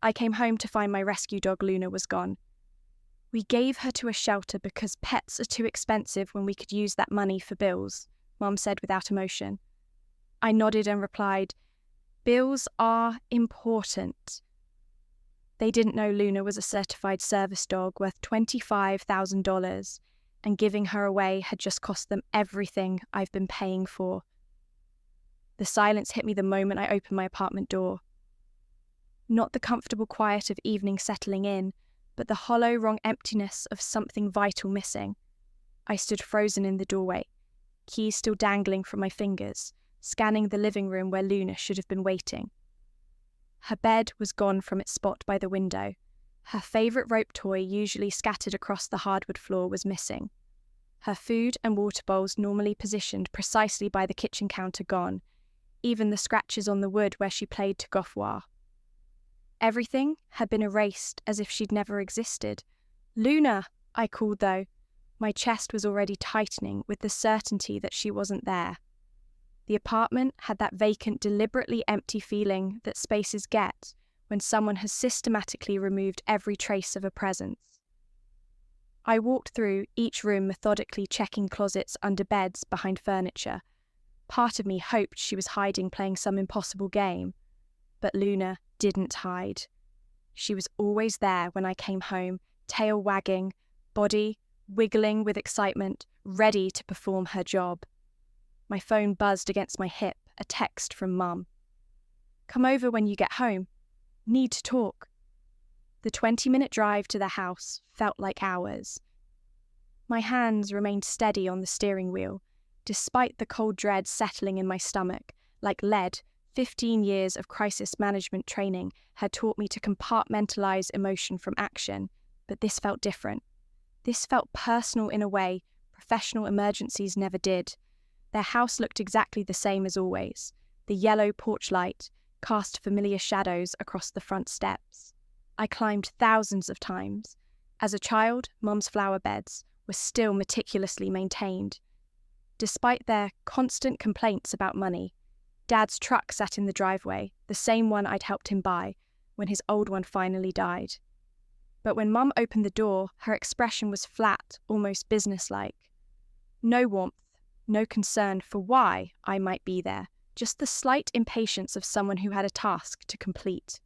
I came home to find my rescue dog Luna was gone. We gave her to a shelter because pets are too expensive when we could use that money for bills, Mum said without emotion. I nodded and replied, bills are important. They didn't know Luna was a certified service dog worth $25,000, and giving her away had just cost them everything I've been paying for. The silence hit me the moment I opened my apartment door. Not the comfortable quiet of evening settling in, but the hollow, wrong emptiness of something vital missing. I stood frozen in the doorway, keys still dangling from my fingers, scanning the living room where Luna should have been waiting. Her bed was gone from its spot by the window. Her favourite rope toy, usually scattered across the hardwood floor, was missing. Her food and water bowls, normally positioned precisely by the kitchen counter, gone, even the scratches on the wood where she played to Goffoir. Everything had been erased as if she'd never existed. Luna, I called though. My chest was already tightening with the certainty that she wasn't there. The apartment had that vacant, deliberately empty feeling that spaces get when someone has systematically removed every trace of a presence. I walked through each room, methodically checking closets, under beds, behind furniture. Part of me hoped she was hiding, playing some impossible game. But Luna didn't hide. She was always there when I came home, tail wagging, body wiggling with excitement, ready to perform her job. My phone buzzed against my hip, a text from Mum. Come over when you get home. Need to talk. The 20-minute drive to the house felt like hours. My hands remained steady on the steering wheel, despite the cold dread settling in my stomach, like lead. 15 years of crisis management training had taught me to compartmentalize emotion from action, but this felt different. This felt personal in a way professional emergencies never did. Their house looked exactly the same as always. The yellow porch light cast familiar shadows across the front steps. I climbed thousands of times. As a child, Mum's flower beds were still meticulously maintained. Despite their constant complaints about money, Dad's truck sat in the driveway, the same one I'd helped him buy when his old one finally died. But when Mum opened the door, her expression was flat, almost businesslike. No warmth, no concern for why I might be there, just the slight impatience of someone who had a task to complete.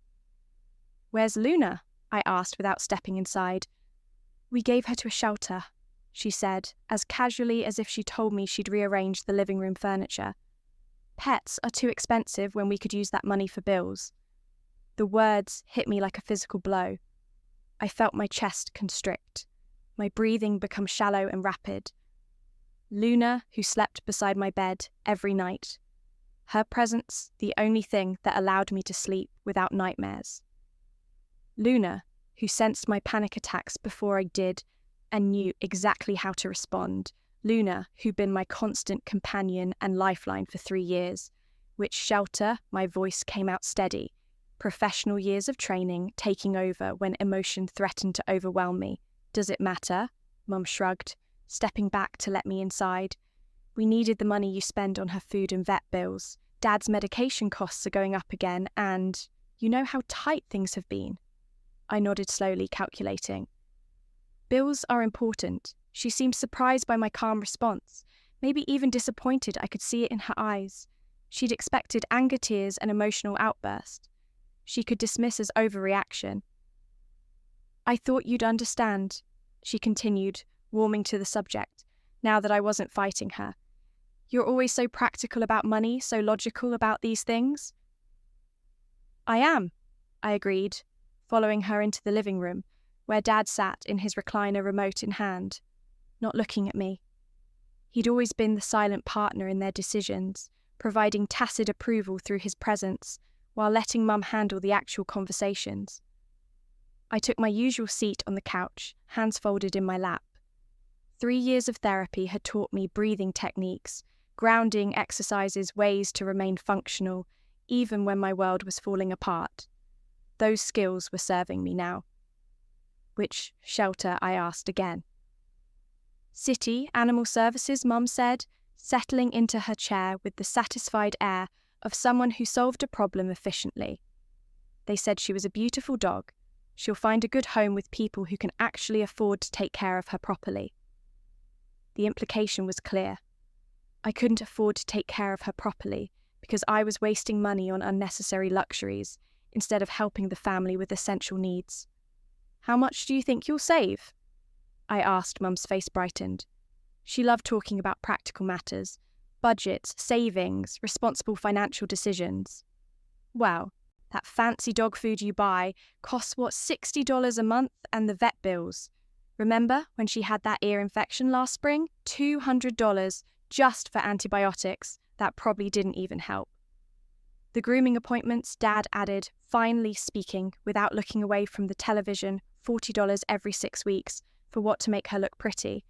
Where's Luna? I asked without stepping inside. We gave her to a shelter, she said, as casually as if she told me she'd rearranged the living room furniture. Pets are too expensive when we could use that money for bills. The words hit me like a physical blow. I felt my chest constrict, my breathing become shallow and rapid. Luna, who slept beside my bed every night. Her presence, the only thing that allowed me to sleep without nightmares. Luna, who sensed my panic attacks before I did and knew exactly how to respond. Luna, who'd been my constant companion and lifeline for 3 years. Which shelter, my voice came out steady. Professional years of training taking over when emotion threatened to overwhelm me. Does it matter? Mum shrugged, stepping back to let me inside. We needed the money you spend on her food and vet bills. Dad's medication costs are going up again, and you know how tight things have been. I nodded slowly, calculating. Bills are important. She seemed surprised by my calm response, maybe even disappointed. I could see it in her eyes. She'd expected anger tears and emotional outburst. She could dismiss as overreaction. I thought you'd understand, she continued, warming to the subject, now that I wasn't fighting her. You're always so practical about money, so logical about these things. I am, I agreed, following her into the living room, where Dad sat in his recliner, remote in hand, not looking at me. He'd always been the silent partner in their decisions, providing tacit approval through his presence, while letting Mum handle the actual conversations. I took my usual seat on the couch, hands folded in my lap. 3 years of therapy had taught me breathing techniques, grounding exercises, ways to remain functional, even when my world was falling apart. Those skills were serving me now. Which shelter? I asked again. City Animal Services, Mum said, settling into her chair with the satisfied air of someone who solved a problem efficiently. They said she was a beautiful dog. She'll find a good home with people who can actually afford to take care of her properly. The implication was clear. I couldn't afford to take care of her properly because I was wasting money on unnecessary luxuries instead of helping the family with essential needs. "How much do you think you'll save?" I asked. Mum's face brightened. She loved talking about practical matters, budgets, savings, responsible financial decisions. "Well, that fancy dog food you buy costs, $60 a month, and the vet bills. Remember when she had that ear infection last spring? $200 just for antibiotics. That probably didn't even help." The grooming appointments, Dad added, finally speaking without looking away from the television, $40 every 6 weeks for what to make her look pretty.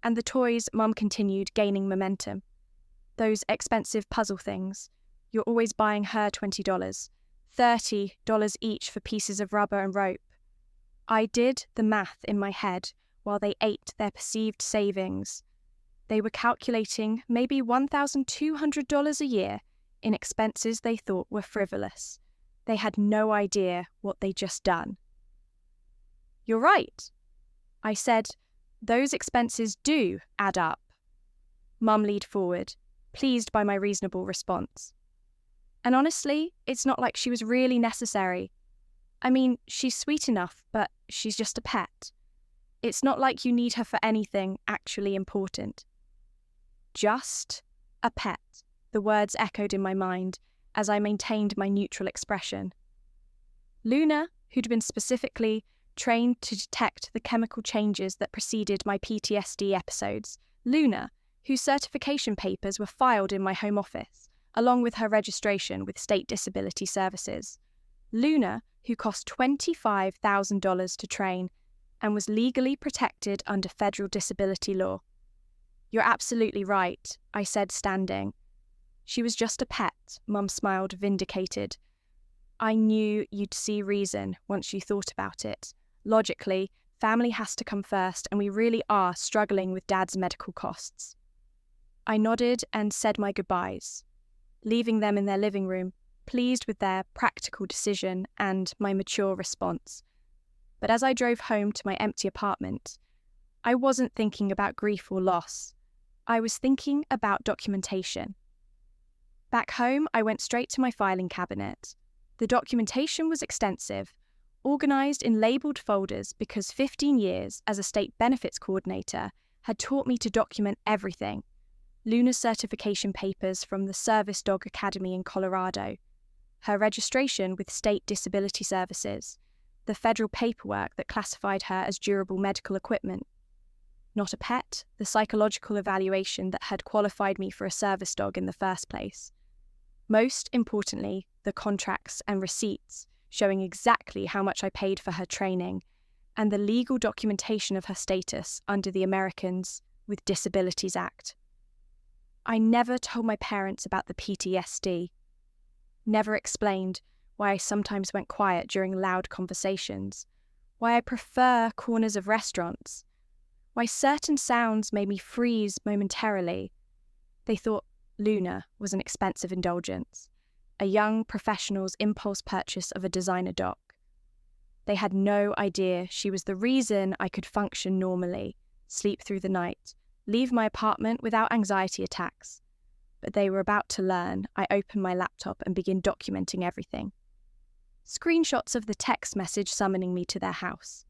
And the toys, Mum continued gaining momentum. Those expensive puzzle things. You're always buying her $20, $30 each for pieces of rubber and rope. I did the math in my head while they ate their perceived savings. They were calculating maybe $1,200 a year in expenses they thought were frivolous. They had no idea what they'd just done. "You're right," I said. "Those expenses do add up." Mum leaned forward, pleased by my reasonable response. "And honestly, it's not like she was really necessary. I mean, she's sweet enough, but she's just a pet. It's not like you need her for anything actually important." Just a pet, the words echoed in my mind as I maintained my neutral expression. Luna, who'd been specifically trained to detect the chemical changes that preceded my PTSD episodes, Luna, whose certification papers were filed in my home office, along with her registration with State Disability Services. Luna, who cost $25,000 to train and was legally protected under federal disability law. "You're absolutely right," I said, standing. "She was just a pet," Mum smiled, vindicated. "I knew you'd see reason once you thought about it. Logically, family has to come first, and we really are struggling with Dad's medical costs." I nodded and said my goodbyes, leaving them in their living room, pleased with their practical decision and my mature response. But as I drove home to my empty apartment, I wasn't thinking about grief or loss. I was thinking about documentation. Back home, I went straight to my filing cabinet. The documentation was extensive, organised in labelled folders because 15 years as a state benefits coordinator had taught me to document everything. Luna's certification papers from the Service Dog Academy in Colorado, her registration with State Disability Services, the federal paperwork that classified her as durable medical equipment. Not a pet, the psychological evaluation that had qualified me for a service dog in the first place. Most importantly, the contracts and receipts showing exactly how much I paid for her training, and the legal documentation of her status under the Americans with Disabilities Act. I never told my parents about the PTSD, never explained why I sometimes went quiet during loud conversations, why I prefer corners of restaurants, why certain sounds made me freeze momentarily. They thought Luna was an expensive indulgence, a young professional's impulse purchase of a designer dog. They had no idea she was the reason I could function normally, sleep through the night, leave my apartment without anxiety attacks. But they were about to learn. I opened my laptop and began documenting everything. Screenshots of the text message summoning me to their house.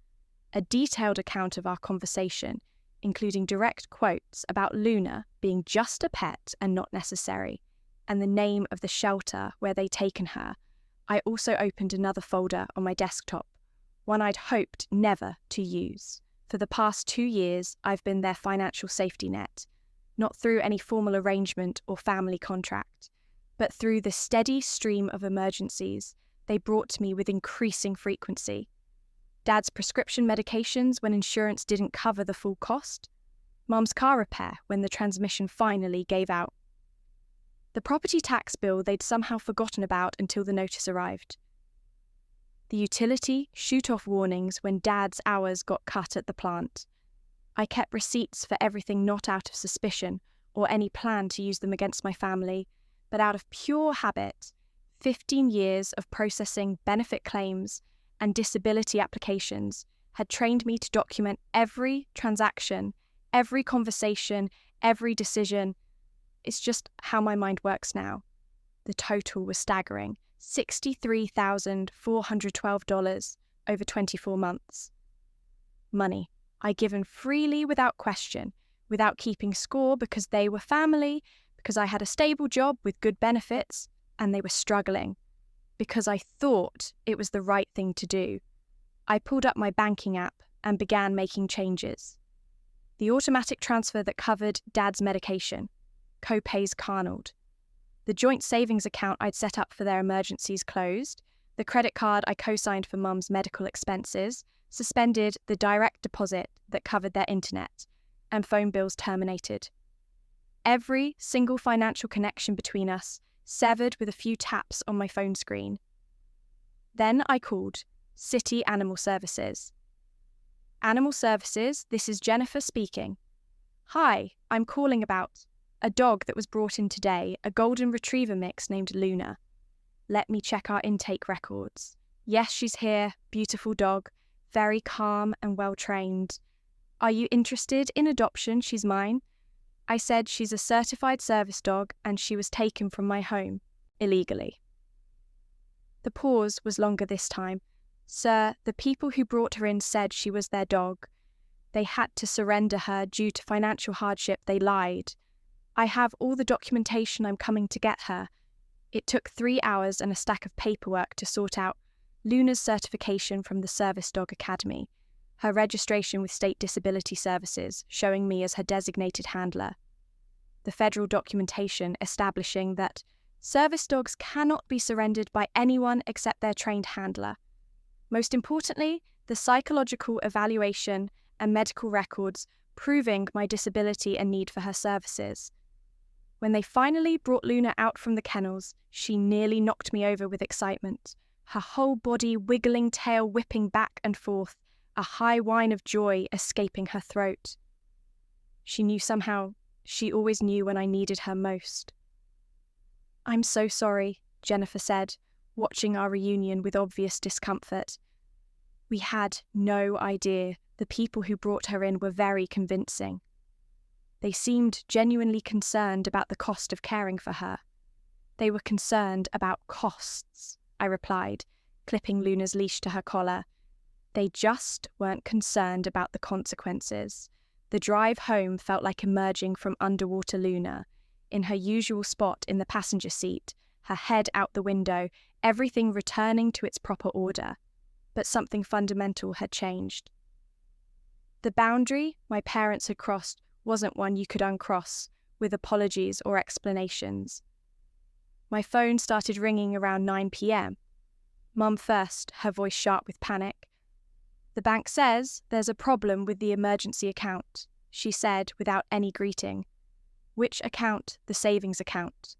A detailed account of our conversation, including direct quotes about Luna being just a pet and not necessary, and the name of the shelter where they'd taken her. I also opened another folder on my desktop, one I'd hoped never to use. For the past 2 years, I've been their financial safety net, not through any formal arrangement or family contract, but through the steady stream of emergencies they brought to me with increasing frequency. Dad's prescription medications when insurance didn't cover the full cost. Mum's car repair when the transmission finally gave out. The property tax bill they'd somehow forgotten about until the notice arrived. The utility shoot-off warnings when Dad's hours got cut at the plant. I kept receipts for everything not out of suspicion or any plan to use them against my family, but out of pure habit, 15 years of processing benefit claims and disability applications had trained me to document every transaction, every conversation, every decision. It's just how my mind works now. The total was staggering, $63,412 over 24 months. Money I given freely without question, without keeping score, because they were family, because I had a stable job with good benefits, and they were struggling, because I thought it was the right thing to do. I pulled up my banking app and began making changes. The automatic transfer that covered Dad's medication, co-pays carnalled. The joint savings account I'd set up for their emergencies closed, the credit card I co-signed for Mum's medical expenses, suspended the direct deposit that covered their internet, and phone bills terminated. Every single financial connection between us severed with a few taps on my phone screen. Then I called City Animal Services. Animal Services, this is Jennifer speaking. Hi, I'm calling about a dog that was brought in today, a golden retriever mix named Luna. Let me check our intake records. Yes, she's here, beautiful dog, very calm and well-trained. Are you interested in adoption? She's mine. I said she's a certified service dog and she was taken from my home, illegally. The pause was longer this time. Sir, the people who brought her in said she was their dog. They had to surrender her due to financial hardship. They lied. I have all the documentation. I'm coming to get her. It took 3 hours and a stack of paperwork to sort out Luna's certification from the Service Dog Academy, her registration with State Disability Services, showing me as her designated handler, the federal documentation establishing that service dogs cannot be surrendered by anyone except their trained handler. Most importantly, the psychological evaluation and medical records proving my disability and need for her services. When they finally brought Luna out from the kennels, she nearly knocked me over with excitement, her whole body wiggling, tail whipping back and forth, a high whine of joy escaping her throat. She knew somehow, she always knew when I needed her most. I'm so sorry, Jennifer said, watching our reunion with obvious discomfort. We had no idea the people who brought her in were very convincing. They seemed genuinely concerned about the cost of caring for her. They were concerned about costs, I replied, clipping Luna's leash to her collar. They just weren't concerned about the consequences. The drive home felt like emerging from underwater Luna, in her usual spot in the passenger seat, her head out the window, everything returning to its proper order. But something fundamental had changed. The boundary my parents had crossed wasn't one you could uncross with apologies or explanations. My phone started ringing around 9 p.m. Mum first, her voice sharp with panic. The bank says there's a problem with the emergency account, she said without any greeting. Which account? The savings account.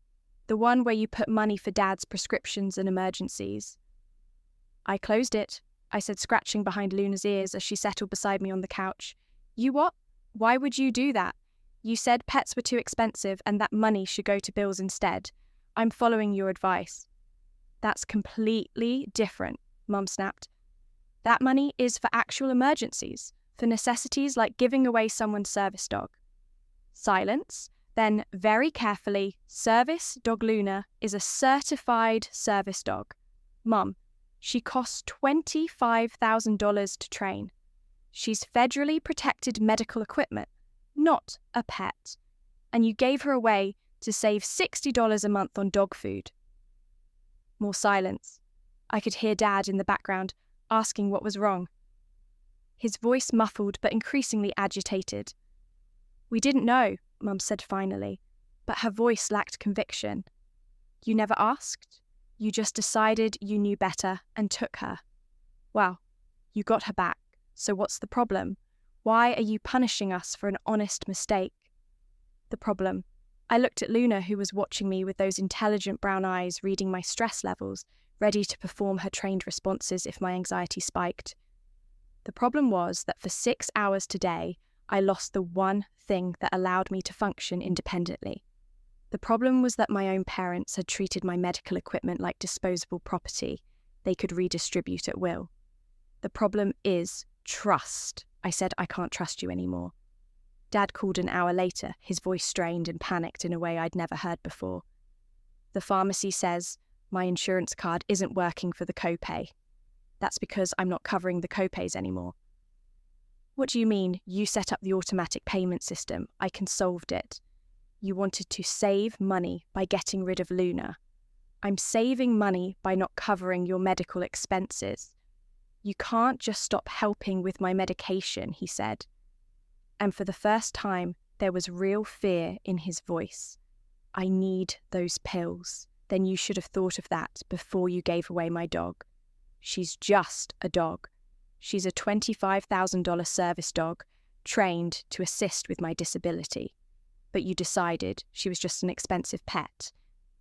The one where you put money for Dad's prescriptions and emergencies. I closed it, I said, scratching behind Luna's ears as she settled beside me on the couch. You what? Why would you do that? You said pets were too expensive and that money should go to bills instead. I'm following your advice. That's completely different, Mum snapped. That money is for actual emergencies, for necessities like giving away someone's service dog. Silence. Then, very carefully, Service Dog Luna is a certified service dog. Mum, she costs $25,000 to train. She's federally protected medical equipment, not a pet. And you gave her away to save $60 a month on dog food. More silence. I could hear Dad in the background, asking what was wrong. His voice muffled but increasingly agitated. We didn't know, Mum said finally, but her voice lacked conviction. You never asked? You just decided you knew better and took her. Well, you got her back, so what's the problem? Why are you punishing us for an honest mistake? The problem. I looked at Luna, who was watching me with those intelligent brown eyes reading my stress levels, ready to perform her trained responses if my anxiety spiked. The problem was that for 6 hours today, I lost the one thing that allowed me to function independently. The problem was that my own parents had treated my medical equipment like disposable property they could redistribute at will. The problem is trust. I said, I can't trust you anymore. Dad called an hour later, his voice strained and panicked in a way I'd never heard before. The pharmacy says my insurance card isn't working for the copay. That's because I'm not covering the copays anymore. What do you mean, you set up the automatic payment system? I consoled it. You wanted to save money by getting rid of Luna. I'm saving money by not covering your medical expenses. You can't just stop helping with my medication, he said. And for the first time, there was real fear in his voice. I need those pills. Then you should have thought of that before you gave away my dog. She's just a dog. She's a $25,000 service dog, trained to assist with my disability. But you decided she was just an expensive pet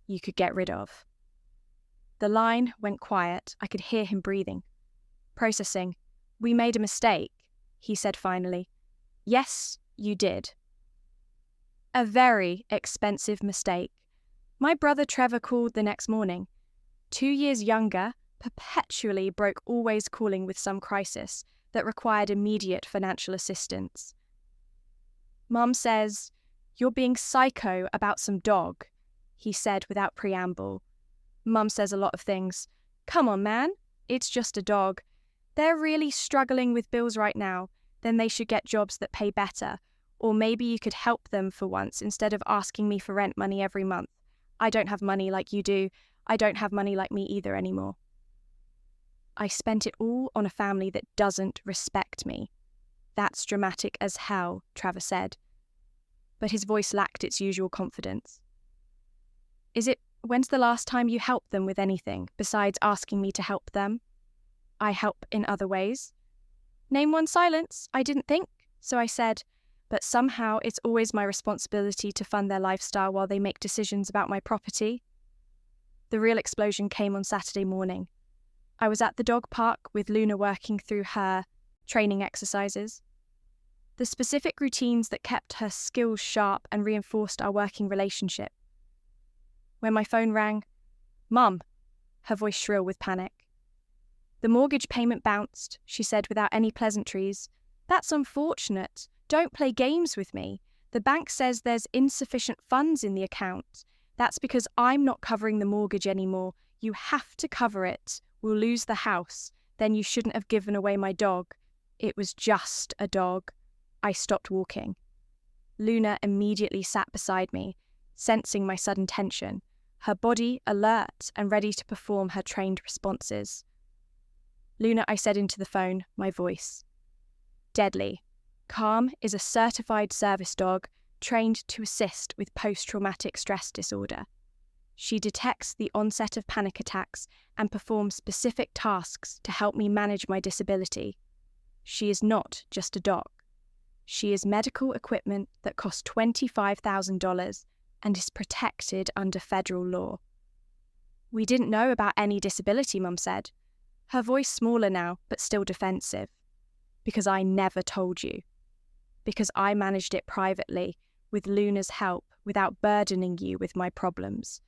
you could get rid of. The line went quiet. I could hear him breathing. Processing. We made a mistake, he said finally. Yes, you did. A very expensive mistake. My brother Trevor called the next morning. 2 years younger, perpetually broke, always calling with some crisis that required immediate financial assistance. Mum says, "You're being psycho about some dog," he said without preamble. Mum says a lot of things. Come on, man, it's just a dog. They're really struggling with bills right now, then they should get jobs that pay better. Or maybe you could help them for once instead of asking me for rent money every month. I don't have money like you do. I don't have money like me either anymore. I spent it all on a family that doesn't respect me. That's dramatic as hell, Trevor said. But his voice lacked its usual confidence. When's the last time you helped them with anything besides asking me to help them? I help in other ways. Name one. Silence. I didn't think, so I said, but somehow it's always my responsibility to fund their lifestyle while they make decisions about my property. The real explosion came on Saturday morning. I was at the dog park with Luna working through her training exercises. The specific routines that kept her skills sharp and reinforced our working relationship. When my phone rang, "Mum," her voice shrill with panic. The mortgage payment bounced, she said without any pleasantries. That's unfortunate. Don't play games with me. The bank says there's insufficient funds in the account. That's because I'm not covering the mortgage anymore. You have to cover it. We'll lose the house. Then you shouldn't have given away my dog. It was just a dog. I stopped walking. Luna immediately sat beside me, sensing my sudden tension, her body alert and ready to perform her trained responses. "Luna," I said into the phone, my voice deadly. Calm is a certified service dog trained to assist with post-traumatic stress disorder. She detects the onset of panic attacks and performs specific tasks to help me manage my disability. She is not just a dog. She is medical equipment that costs $25,000 and is protected under federal law. We didn't know about any disability, Mum said, her voice smaller now but still defensive. Because I never told you. Because I managed it privately, with Luna's help, without burdening you with my problems.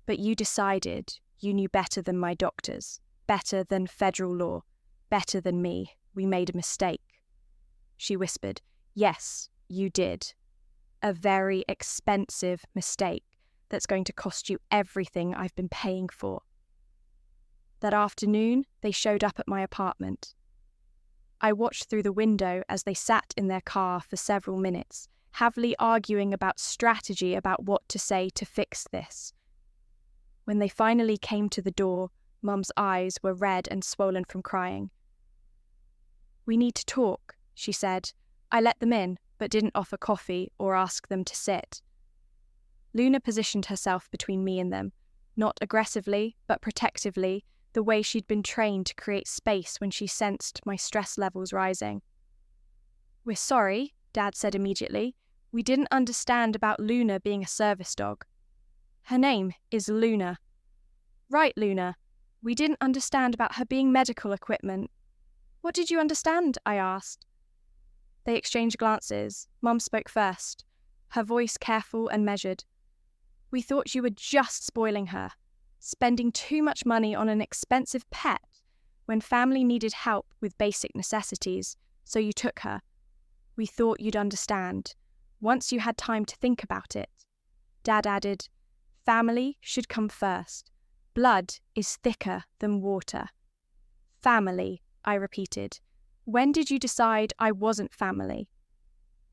But you decided you knew better than my doctors, better than federal law, better than me. We made a mistake. She whispered, "Yes, you did. A very expensive mistake that's going to cost you everything I've been paying for." That afternoon, they showed up at my apartment. I watched through the window as they sat in their car for several minutes, heavily arguing about strategy about what to say to fix this. When they finally came to the door, Mum's eyes were red and swollen from crying. "We need to talk," she said. I let them in, but didn't offer coffee or ask them to sit. Luna positioned herself between me and them, not aggressively, but protectively, the way she'd been trained to create space when she sensed my stress levels rising. "We're sorry," Dad said immediately. "We didn't understand about Luna being a service dog. Her name is Luna." "Right, Luna. We didn't understand about her being medical equipment." "What did you understand?" I asked. They exchanged glances. Mum spoke first, her voice careful and measured. We thought you were just spoiling her, spending too much money on an expensive pet when family needed help with basic necessities, so you took her. We thought you'd understand, once you had time to think about it. Dad added, family should come first. Blood is thicker than water. Family, I repeated. When did you decide I wasn't family?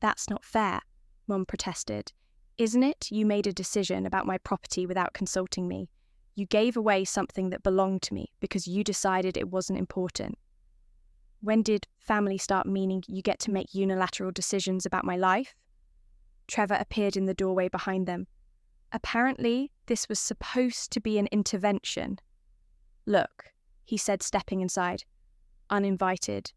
That's not fair, Mum protested. Isn't it you made a decision about my property without consulting me? You gave away something that belonged to me because you decided it wasn't important. When did family start meaning you get to make unilateral decisions about my life? Trevor appeared in the doorway behind them. Apparently, this was supposed to be an intervention. Look, he said, stepping inside, uninvited.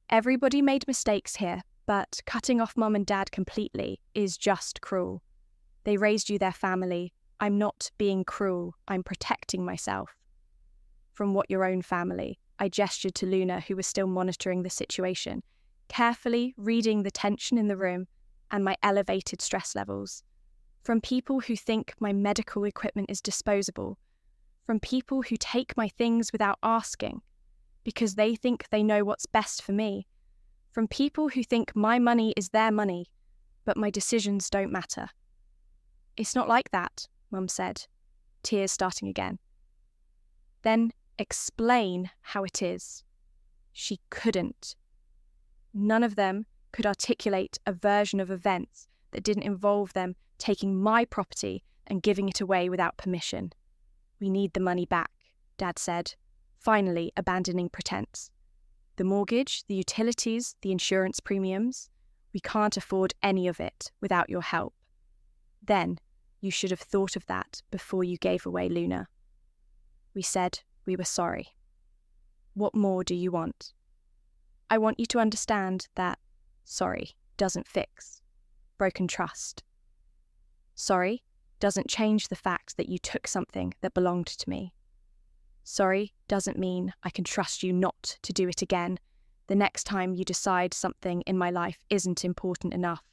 Everybody made mistakes here, but cutting off Mum and Dad completely is just cruel. They raised you their family. I'm not being cruel, I'm protecting myself. From what your own family? I gestured to Luna, who was still monitoring the situation, carefully reading the tension in the room and my elevated stress levels. From people who think my medical equipment is disposable. From people who take my things without asking, because they think they know what's best for me. From people who think my money is their money, but my decisions don't matter. It's not like that, Mum said, tears starting again. Then explain how it is. She couldn't. None of them could articulate a version of events that didn't involve them taking my property and giving it away without permission. We need the money back, Dad said, finally abandoning pretense. The mortgage, the utilities, the insurance premiums, we can't afford any of it without your help. Then, you should have thought of that before you gave away Luna. We said we were sorry. What more do you want? I want you to understand that sorry doesn't fix broken trust. Sorry doesn't change the fact that you took something that belonged to me. Sorry doesn't mean I can trust you not to do it again the next time you decide something in my life isn't important enough.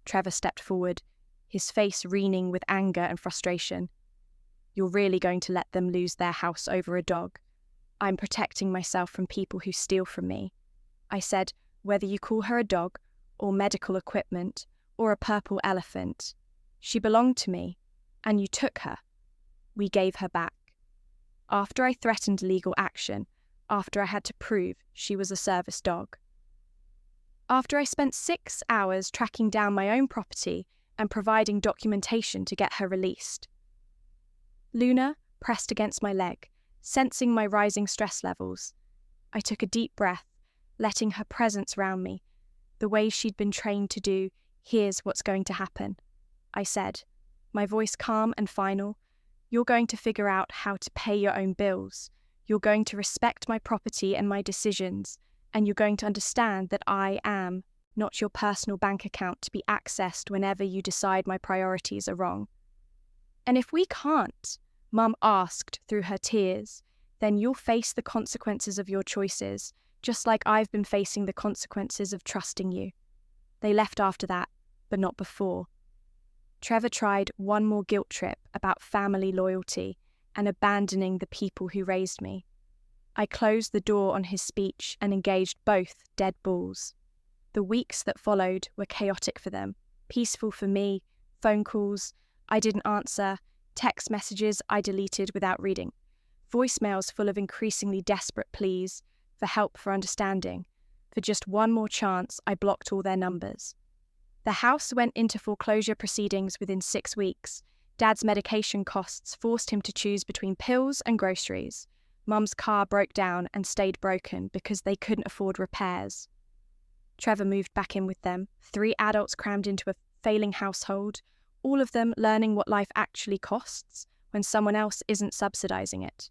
Trevor stepped forward, his face wreathing with anger and frustration. You're really going to let them lose their house over a dog? I'm protecting myself from people who steal from me. I said, whether you call her a dog, or medical equipment, or a purple elephant, she belonged to me, and you took her. We gave her back. After I threatened legal action, after I had to prove she was a service dog. After I spent 6 hours tracking down my own property and providing documentation to get her released. Luna pressed against my leg, sensing my rising stress levels. I took a deep breath, letting her presence round me, the way she'd been trained to do. Here's what's going to happen, I said, my voice calm and final. You're going to figure out how to pay your own bills. You're going to respect my property and my decisions, and you're going to understand that I am not your personal bank account to be accessed whenever you decide my priorities are wrong. And if we can't, Mum asked through her tears, then you'll face the consequences of your choices, just like I've been facing the consequences of trusting you. They left after that, but not before. Trevor tried one more guilt trip about family loyalty and abandoning the people who raised me. I closed the door on his speech and engaged both dead bulls. The weeks that followed were chaotic for them, peaceful for me, phone calls I didn't answer, text messages I deleted without reading, voicemails full of increasingly desperate pleas for help, for understanding. For just one more chance, I blocked all their numbers. The house went into foreclosure proceedings within 6 weeks. Dad's medication costs forced him to choose between pills and groceries. Mum's car broke down and stayed broken because they couldn't afford repairs. Trevor moved back in with them, 3 adults crammed into a failing household, all of them learning what life actually costs when someone else isn't subsidizing it.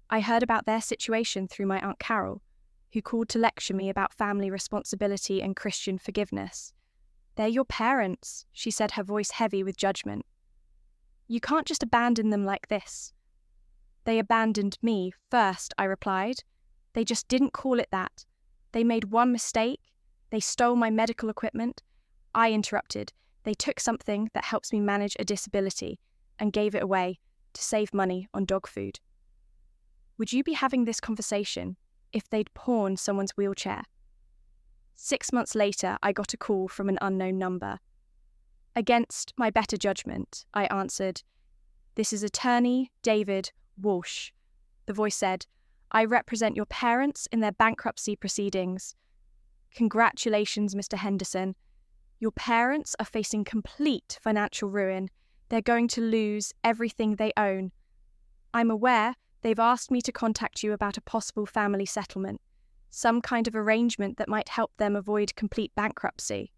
I heard about their situation through my Aunt Carol, who called to lecture me about family responsibility and Christian forgiveness. They're your parents, she said, her voice heavy with judgment. You can't just abandon them like this. They abandoned me first, I replied. They just didn't call it that. They made one mistake. They stole my medical equipment. I interrupted. They took something that helps me manage a disability and gave it away to save money on dog food. Would you be having this conversation if they'd pawned someone's wheelchair? 6 months later, I got a call from an unknown number. Against my better judgment, I answered, "This is attorney David Walsh." The voice said, "I represent your parents in their bankruptcy proceedings." "Congratulations, Mr. Henderson. Your parents are facing complete financial ruin. They're going to lose everything they own. I'm aware they've asked me to contact you about a possible family settlement, some kind of arrangement that might help them avoid complete bankruptcy."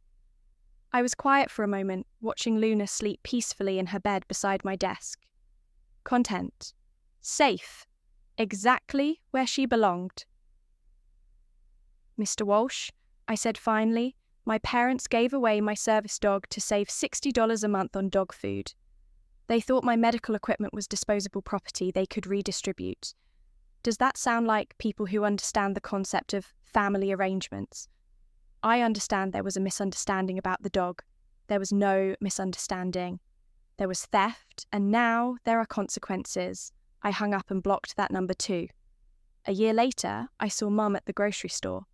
I was quiet for a moment, watching Luna sleep peacefully in her bed beside my desk. Content. Safe. Exactly where she belonged. "Mr. Walsh," I said finally, "my parents gave away my service dog to save $60 a month on dog food. They thought my medical equipment was disposable property they could redistribute. Does that sound like people who understand the concept of family arrangements? I understand there was a misunderstanding about the dog. There was no misunderstanding. There was theft, and now there are consequences." I hung up and blocked that number too. A year later, I saw Mum at the grocery store.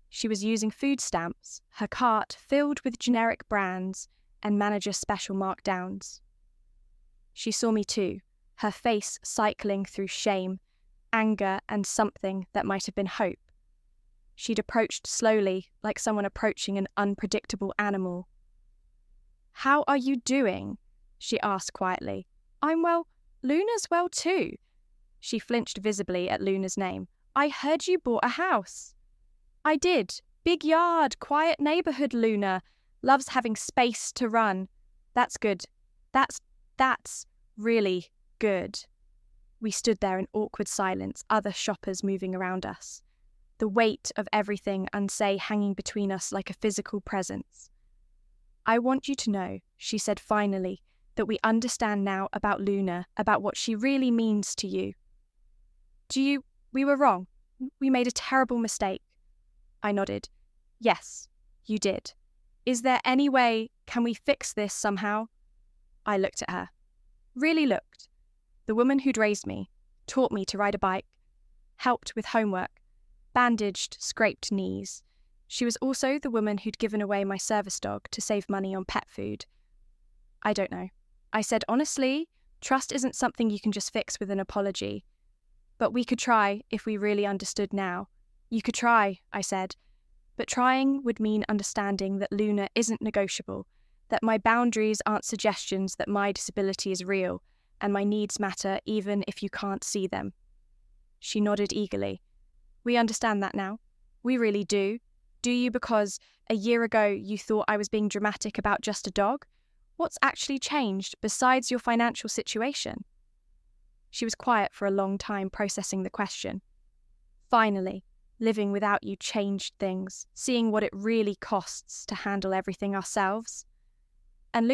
She was using food stamps, her cart filled with generic brands and manager special markdowns. She saw me too, her face cycling through shame, anger, and something that might have been hope. She'd approached slowly, like someone approaching an unpredictable animal. "How are you doing?" she asked quietly. "I'm well. Luna's well too." She flinched visibly at Luna's name. "I heard you bought a house." "I did. Big yard, quiet neighborhood, Luna. Loves having space to run. That's good. That's really good." We stood there in awkward silence, other shoppers moving around us. The weight of everything unsay hanging between us like a physical presence. "I want you to know," she said finally, "that we understand now about Luna, about what she really means to you." We were wrong. We made a terrible mistake." I nodded. "Yes, you did. Is there any way, can we fix this somehow?" I looked at her. Really looked. The woman who'd raised me, taught me to ride a bike, helped with homework, bandaged scraped knees. She was also the woman who'd given away my service dog to save money on pet food. "I don't know." I said honestly, trust isn't something you can just fix with an apology. "But we could try if we really understood now." "You could try," I said. "But trying would mean understanding that Luna isn't negotiable, that my boundaries aren't suggestions that my disability is real, and my needs matter even if you can't see them." She nodded eagerly. "We understand that now. We really do. Do you because a year ago you thought I was being dramatic about just a dog? What's actually changed besides your financial situation?" She was quiet for a long time, processing the question. "Finally, living without you changed things, seeing what it really costs to handle everything ourselves. And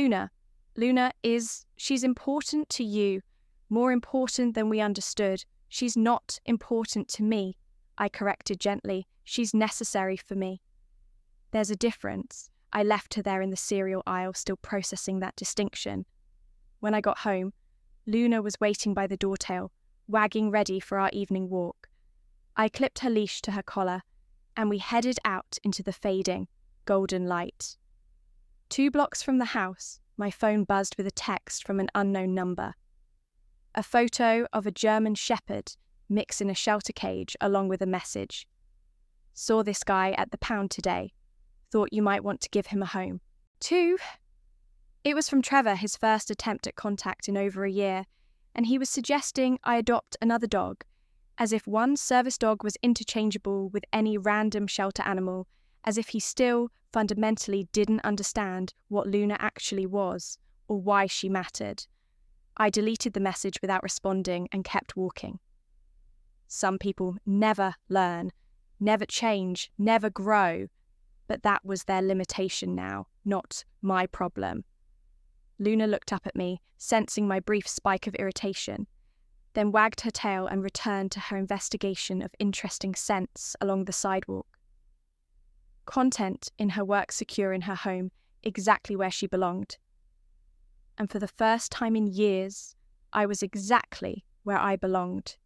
she's important to you, more important than we understood. She's not important to me," I corrected gently. "She's necessary for me." "There's a difference." I left her there in the cereal aisle, still processing that distinction. When I got home, Luna was waiting by the doortail, wagging ready for our evening walk. I clipped her leash to her collar, and we headed out into the fading, golden light. 2 blocks from the house, my phone buzzed with a text from an unknown number. A photo of a German shepherd mixed in a shelter cage along with a message. "Saw this guy at the pound today. Thought you might want to give him a home. 2. It was from Trevor, his first attempt at contact in over a year, and he was suggesting I adopt another dog, as if one service dog was interchangeable with any random shelter animal, as if he still fundamentally didn't understand what Luna actually was or why she mattered. I deleted the message without responding and kept walking. Some people never learn, never change, never grow, but that was their limitation now, not my problem. Luna looked up at me, sensing my brief spike of irritation, then wagged her tail and returned to her investigation of interesting scents along the sidewalk. Content in her work secure in her home exactly where she belonged. And for the first time in years, I was exactly where I belonged.